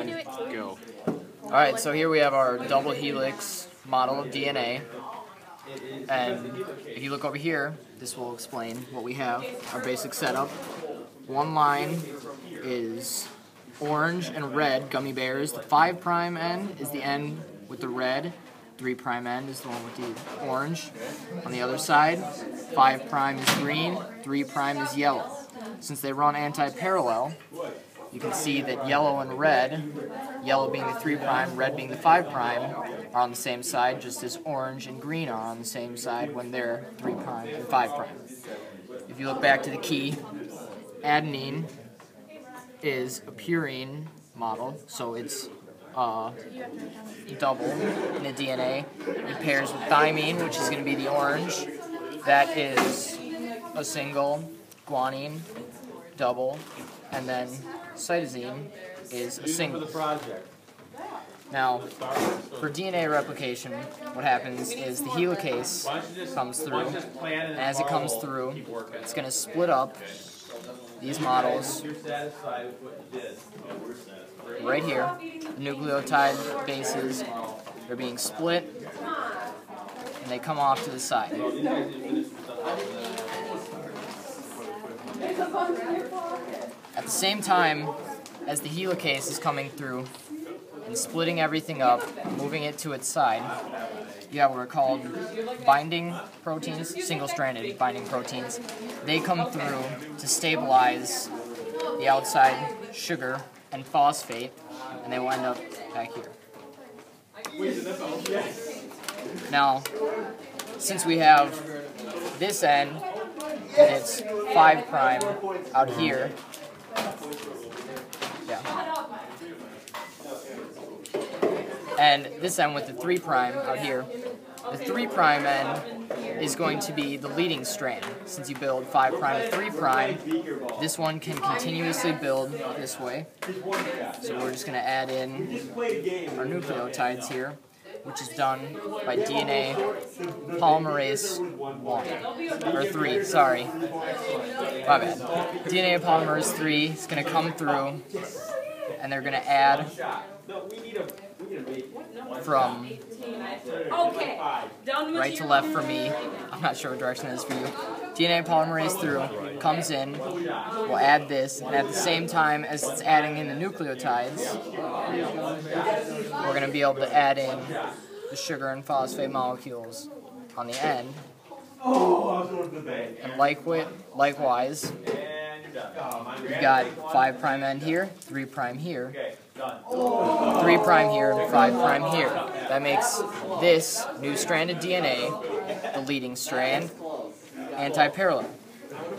and go. Alright, so here we have our double helix model of DNA. And if you look over here, this will explain what we have, our basic setup. One line is orange and red gummy bears. The 5' end is the end with the red. 3' end is the one with the orange. On the other side, 5' is green, 3' is yellow. Since they run anti-parallel, you can see that yellow and red, yellow being the 3', red being the 5', are on the same side, just as orange and green are on the same side when they're 3' and 5'. If you look back to the key, adenine is a purine model, so it's double in the DNA. It pairs with thymine, which is going to be the orange. That is a single, guanine, double, and then cytosine is a single. Now, for DNA replication, what happens is the helicase comes through, and as it comes through, it's going to split up these models right here. The nucleotide bases are being split, and they come off to the side. At the same time as the helicase is coming through and splitting everything up, moving it to its side, you have what are called binding proteins, single-stranded binding proteins. They come through to stabilize the outside sugar and phosphate, and they will end up back here. Now, since we have this end, and it's 5' out here, and this end with the 3' out here, the 3' end is going to be the leading strand. Since you build 5' to 3', this one can continuously build this way. So we're just going to add in our nucleotides here, which is done by DNA polymerase 1, or 3, sorry. My bad. DNA polymerase 3 is going to come through, and they're going to add from right to left for me. I'm not sure what direction it is for you. DNA polymerase through comes in, we'll add this, and at the same time as it's adding in the nucleotides, we're going to be able to add in the sugar and phosphate molecules on the end. And likewise, you got 5' end here, 3' here, 3' here, and 5' here. That makes this new strand of DNA the leading strand, anti-parallel.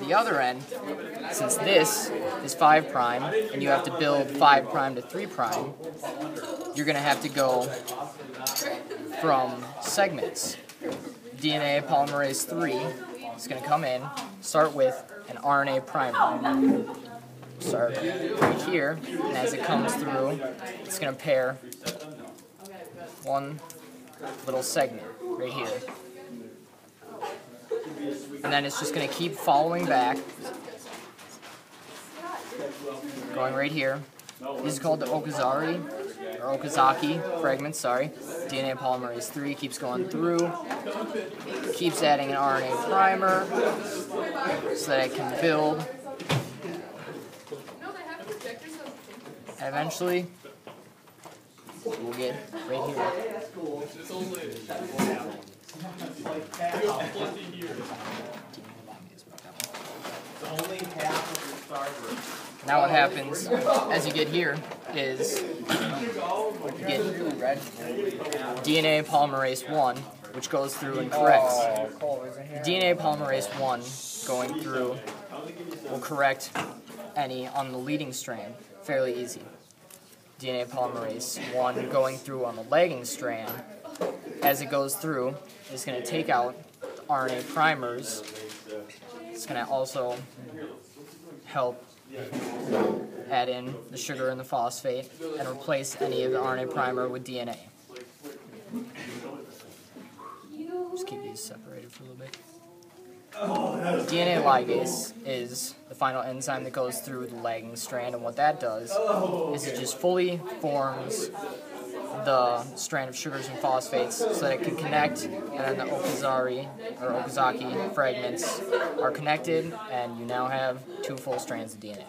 The other end, since this is 5' and you have to build 5' to 3', you're going to have to go from segments. DNA polymerase 3 is going to come in, start with an RNA primer. Start right here, and as it comes through, it's going to pair one little segment right here. And then it's just going to keep following back, going right here. These are called the Okazaki fragments, sorry. DNA polymerase 3 keeps going through, keeps adding an RNA primer so that it can build. And eventually, we'll get right here. Now what happens as you get here is you get DNA polymerase 1, which goes through and corrects. DNA polymerase 1 going through will correct any on the leading strand fairly easy. DNA polymerase 1 going through on the lagging strand, as it goes through, is going to take out the RNA primers. It's going to also help add in the sugar and the phosphate and replace any of the RNA primer with DNA. Just keep these separated for a little bit. DNA ligase is the final enzyme that goes through the lagging strand, and what that does is it just fully forms the strand of sugars and phosphates so that it can connect, and then the Okazaki fragments are connected, and you now have 2 full strands of DNA.